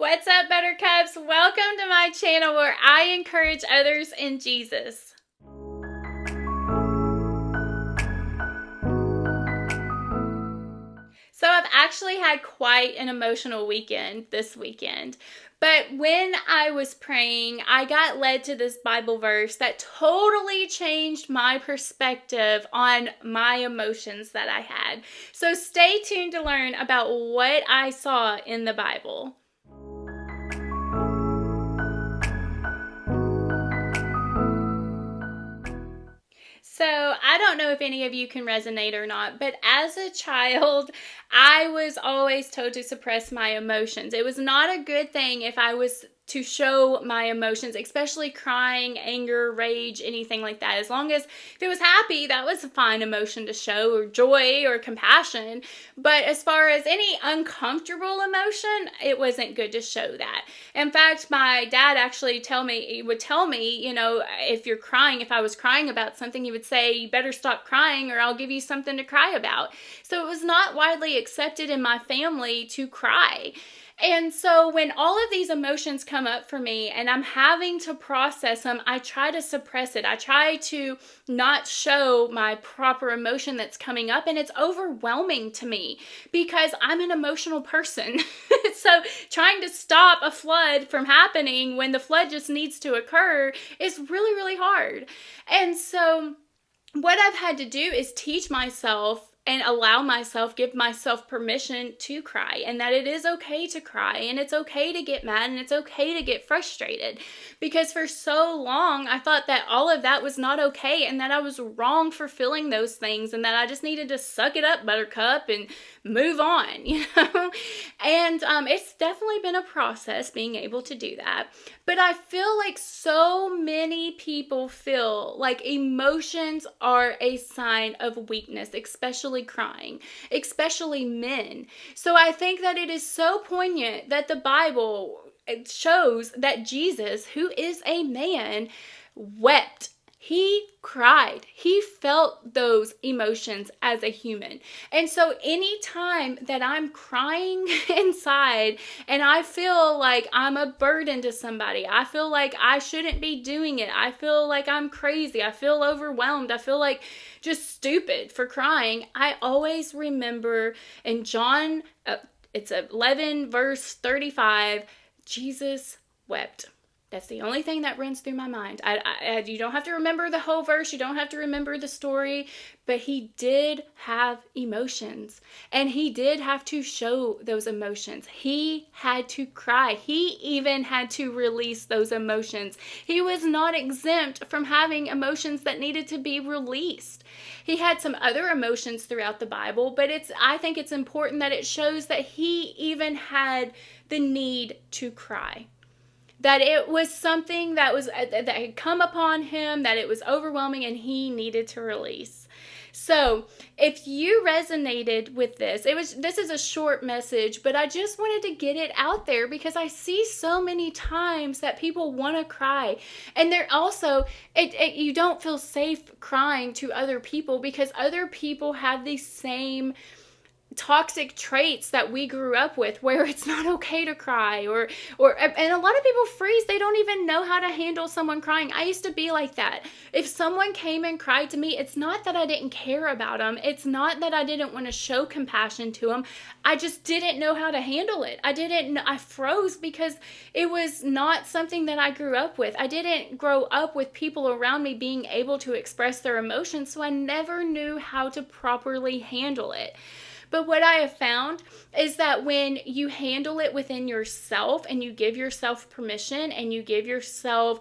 What's up, Buttercups? Welcome to my channel where I encourage others in Jesus. So I've actually had quite an emotional weekend this weekend. But when I was praying, I got led to this Bible verse that totally changed my perspective on my emotions that I had. So stay tuned to learn about what I saw in the Bible. So I don't know if any of you can resonate or not, but as a child, I was always told to suppress my emotions. It was not a good thing if I was to show my emotions, especially crying, anger, rage, anything like that. As long as if it was happy, that was a fine emotion to show, or joy or compassion. But as far as any uncomfortable emotion, it wasn't good to show that. In fact, my dad actually would tell me, if I was crying about something, he would say, you better stop crying or I'll give you something to cry about. So it was not widely accepted in my family to cry. And so when all of these emotions come up for me and I'm having to process them, I try to suppress it. I try to not show my proper emotion that's coming up, and it's overwhelming to me because I'm an emotional person. So trying to stop a flood from happening when the flood just needs to occur is really, really hard. And so what I've had to do is teach myself and give myself permission to cry, and that it is okay to cry, and it's okay to get mad, and it's okay to get frustrated. Because for so long, I thought that all of that was not okay, and that I was wrong for feeling those things, and that I just needed to suck it up, Buttercup, and move on, And it's definitely been a process being able to do that. But I feel like so many people feel like emotions are a sign of weakness, especially crying, especially men. So I think that it is so poignant that the Bible shows that Jesus, who is a man, wept. He cried. He felt those emotions as a human. And so anytime that I'm crying inside and I feel like I'm a burden to somebody, I feel like I shouldn't be doing it, I feel like I'm crazy, I feel overwhelmed, I feel like just stupid for crying, I always remember in John, it's 11 verse 35, Jesus wept. That's the only thing that runs through my mind. You don't have to remember the whole verse. You don't have to remember the story. But he did have emotions. And he did have to show those emotions. He had to cry. He even had to release those emotions. He was not exempt from having emotions that needed to be released. He had some other emotions throughout the Bible, but I think it's important that it shows that he even had the need to cry. That it was something that had come upon him, that it was overwhelming, and he needed to release. So if you resonated with this is a short message, but I just wanted to get it out there because I see so many times that people want to cry, and they're also you don't feel safe crying to other people because other people have these same toxic traits that we grew up with, where it's not okay to cry, and a lot of people freeze. They don't even know how to handle someone crying. I used to be like that. If someone came and cried to me, it's not that I didn't care about them. It's not that I didn't want to show compassion to them. I just didn't know how to handle it. I froze because it was not something that I grew up with. I didn't grow up with people around me being able to express their emotions, so I never knew how to properly handle it. But what I have found is that when you handle it within yourself and you give yourself permission and you give yourself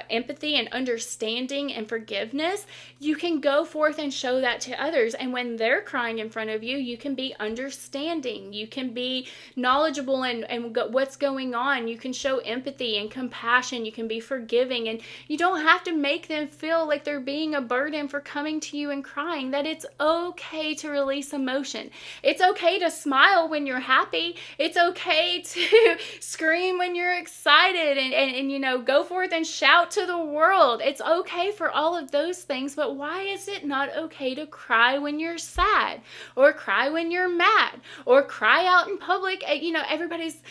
empathy and understanding and forgiveness, you can go forth and show that to others. And when they're crying in front of you, you can be understanding. You can be knowledgeable and what's going on. You can show empathy and compassion. You can be forgiving. And you don't have to make them feel like they're being a burden for coming to you and crying. That it's okay to release emotion. It's okay to smile when you're happy. It's okay to scream when you're excited and go forth and shout to the world. It's okay for all of those things, but why is it not okay to cry when you're sad, or cry when you're mad, or cry out in public? Everybody's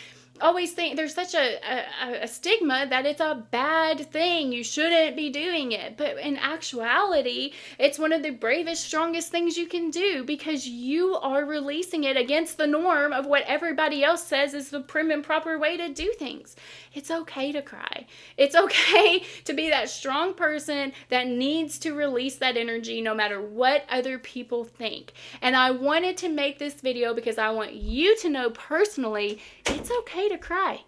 always think there's such a stigma that it's a bad thing. You shouldn't be doing it. But in actuality, it's one of the bravest, strongest things you can do, because you are releasing it against the norm of what everybody else says is the prim and proper way to do things. It's okay to cry. It's okay to be that strong person that needs to release that energy no matter what other people think. And I wanted to make this video because I want you to know personally, it's okay to cry.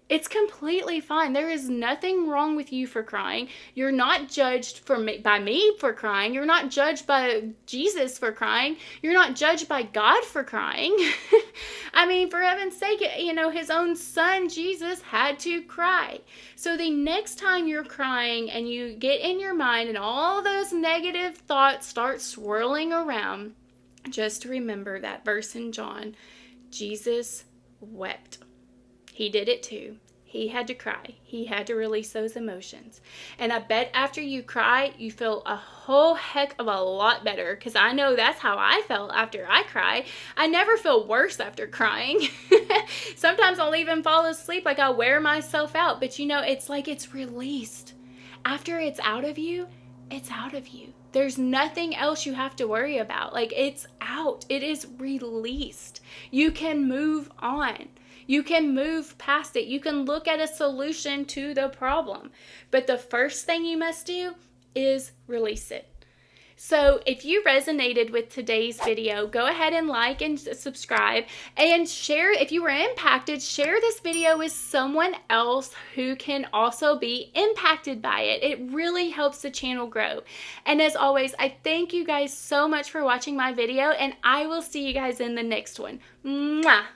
It's completely fine. There is nothing wrong with you for crying. You're not judged by me for crying. You're not judged by Jesus for crying. You're not judged by God for crying. I mean, for heaven's sake, his own son, Jesus, had to cry. So the next time you're crying and you get in your mind and all those negative thoughts start swirling around, just remember that verse in John. Jesus wept. He did it too. He had to cry. He had to release those emotions. And I bet after you cry, you feel a whole heck of a lot better, because I know that's how I felt after I cry. I never feel worse after crying. Sometimes I'll even fall asleep, like I'll wear myself out. But it's like it's released. After it's out of you, it's out of you. There's nothing else you have to worry about. Like, it's out. It is released. You can move on. You can move past it. You can look at a solution to the problem. But the first thing you must do is release it. So if you resonated with today's video, go ahead and like and subscribe, and share. If you were impacted, share this video with someone else who can also be impacted by it. It really helps the channel grow. And as always, I thank you guys so much for watching my video, and I will see you guys in the next one. Mwah!